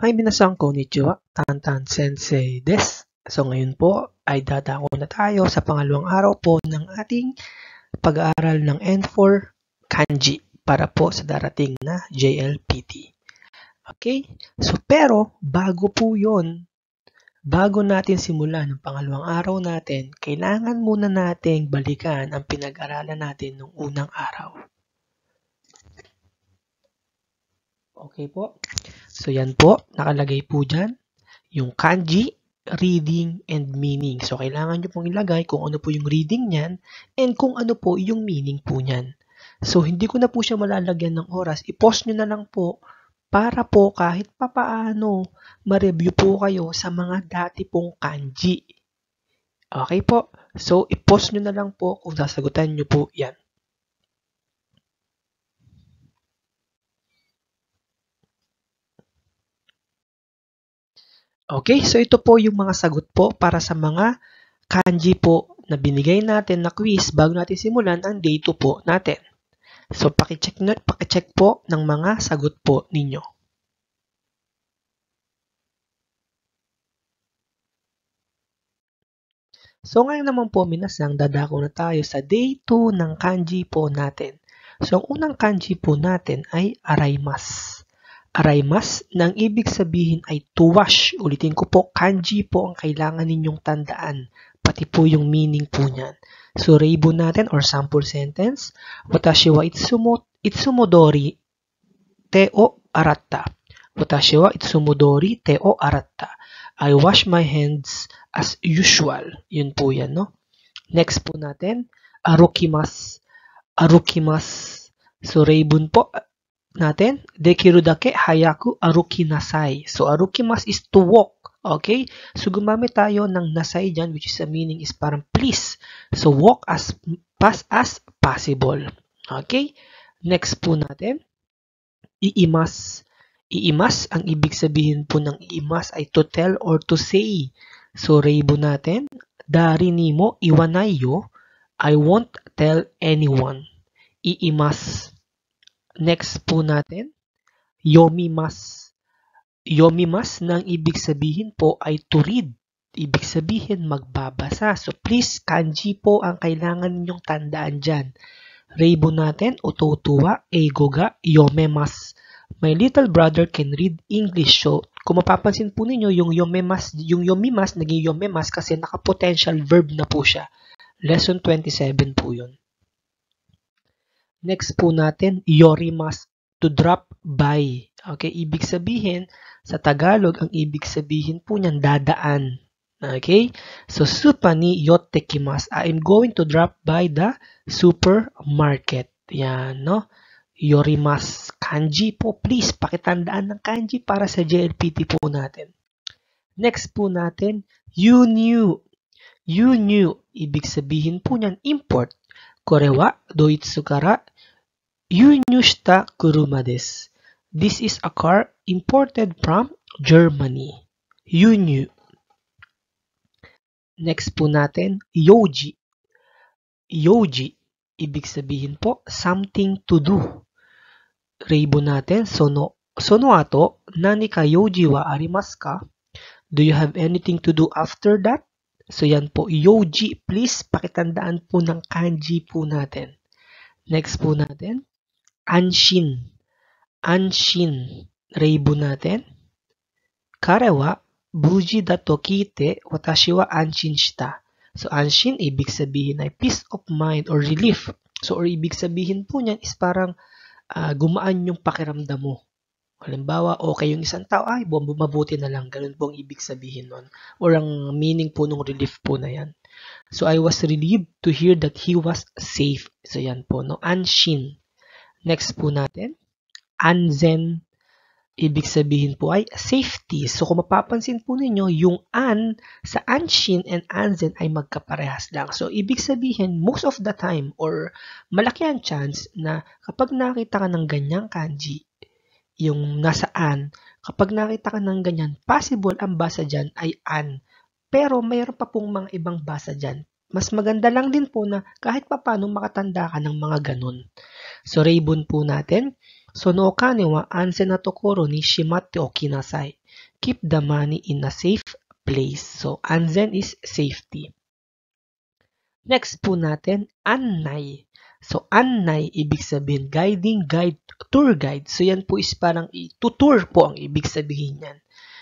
Hi minasan, konnichiwa. Tantan Sensei desu. So ngayon po ay dadako na tayo sa pangalawang araw po ng ating pag-aaral ng N4 Kanji para po sa darating na JLPT. Okay? So pero bago po yon, bago natin simulan ng pangalawang araw natin, kailangan muna nating balikan ang pinag-aralan natin nung unang araw. Okay po? So yan po, nakalagay po dyan yung kanji, reading, and meaning. So kailangan nyo pong ilagay kung ano po yung reading niyan and kung ano po yung meaning po niyan. So hindi ko na po siya malalagyan ng oras. I-pause nyo na lang po para po kahit papaano ma-review po kayo sa mga dati pong kanji. Okay po? So i-pause nyo na lang po kung sasagutan nyo po yan. Okay, so ito po yung mga sagot po para sa mga kanji po na binigay natin na quiz bago natin simulan ang day 2 po natin. So paki-check po ng mga sagot po ninyo. So ngayon naman po minasang dadako na tayo sa day 2 ng kanji po natin. So ang unang kanji po natin ay araimasu. Araimasu na ang ibig sabihin ay to wash. Ulitin ko po, kanji po ang kailangan ninyong tandaan. Pati po yung meaning po niyan. So reibo natin or sample sentence. Watashi wa itsumodori te o aratta. Watashi wa itsumodori te o aratta. I wash my hands as usual. Yun po yan, no? Next po natin, arukimasu. Arukimasu. So reibon po natin, dekiru dake hayaku arukinasai. So arukimasu is to walk. Okay? So gumamit tayo ng nasai dyan, which is a meaning is parang please. So walk as fast as possible. Okay? Next po natin, iimas. Iimas, ang ibig sabihin po ng iimas ay to tell or to say. So reibo natin, dari ni mo iwanai yo, I won't tell anyone. Iimas. Next po natin, yomimasu. Yomimasu na ang ibig sabihin po ay to read. Ibig sabihin magbabasa. So please, kanji po ang kailangan ninyong tandaan dyan. Reibo natin, ototo wa eigo ga yomemasu. My little brother can read English. So kung mapapansin po ninyo, yung yomimasu naging yomemas kasi naka-potential verb na po siya. Lesson 27 po yun. Next po natin, yorimasu, to drop by. Okay, ibig sabihin, sa Tagalog, ang ibig sabihin po niyan, dadaan. Okay, so supa ni yottekimasu. I am going to drop by the supermarket. Yan, no? Yorimasu. Kanji po, please, pakitandaan ng kanji para sa JLPT po natin. Next po natin, you knew. You knew, ibig sabihin po niyan, import. Kore wa doitsu kara Yunyū shita kuruma desu. This is a car imported from Germany. Yunyū. Next po natin, yoji. Yoji, ibig sabihin po, something to do. Reibo natin, sono ato, nani ka yoji wa arimasu ka? Do you have anything to do after that? So yan po, yoji. Please, pakitandaan po ng kanji po natin. Next po natin, anshin. Anshin. Reibo natin. Kare wa buji da to kite watashi wa anshin shita. So anshin, ibig sabihin ay peace of mind or relief. So or ibig sabihin po niyan is parang gumaan yung pakiramdam mo. Halimbawa, okay yung isang tao, ay mabuti na lang. Ganun po ang ibig sabihin nun. Or ang meaning po ng relief po na yan. So I was relieved to hear that he was safe. So yan po, no? Anshin. Next po natin, anzen. Ibig sabihin po ay safety. So kung mapapansin po ninyo, yung an sa anshin and anzen ay magkaparehas lang. So ibig sabihin, most of the time or malaki ang chance na kapag nakita ka ng ganyang kanji, yung nasa an, kapag nakita ka ng ganyan, possible ang basa dyan ay an. Pero mayroon pa pong mga ibang basa dyan. Mas maganda lang din po na kahit papano makatanda ka ng mga ganun. So, reibon po natin, そのお金は安全なところにしまっておきなさい。Keep the money in a safe place. So, anzen is safety. Next po natin, annay. So, annay, ibig sabihin, guiding, guide, tour guide. So, yan po is parang tutur po ang ibig sabihin yan.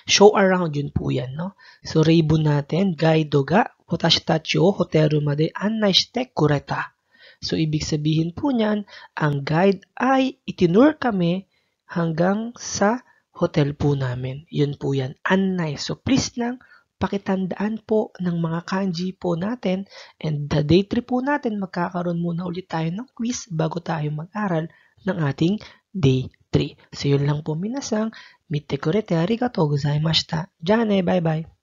Show around yun po yan, no? So, reibo natin, gaido ga, watashi tachi o hoteru made annai shite kureta. So, ibig sabihin po niyan, ang guide ay itinur kami hanggang sa hotel po namin. Yun po yan, annai. So, please lang, pakitandaan po ng mga kanji po natin, and the day 3 po natin, magkakaroon muna ulit tayo ng quiz bago tayo mag-aral ng ating day 3. So yun lang po minasang, mitte kurete arigatou gozaimashita. Jane, bye bye!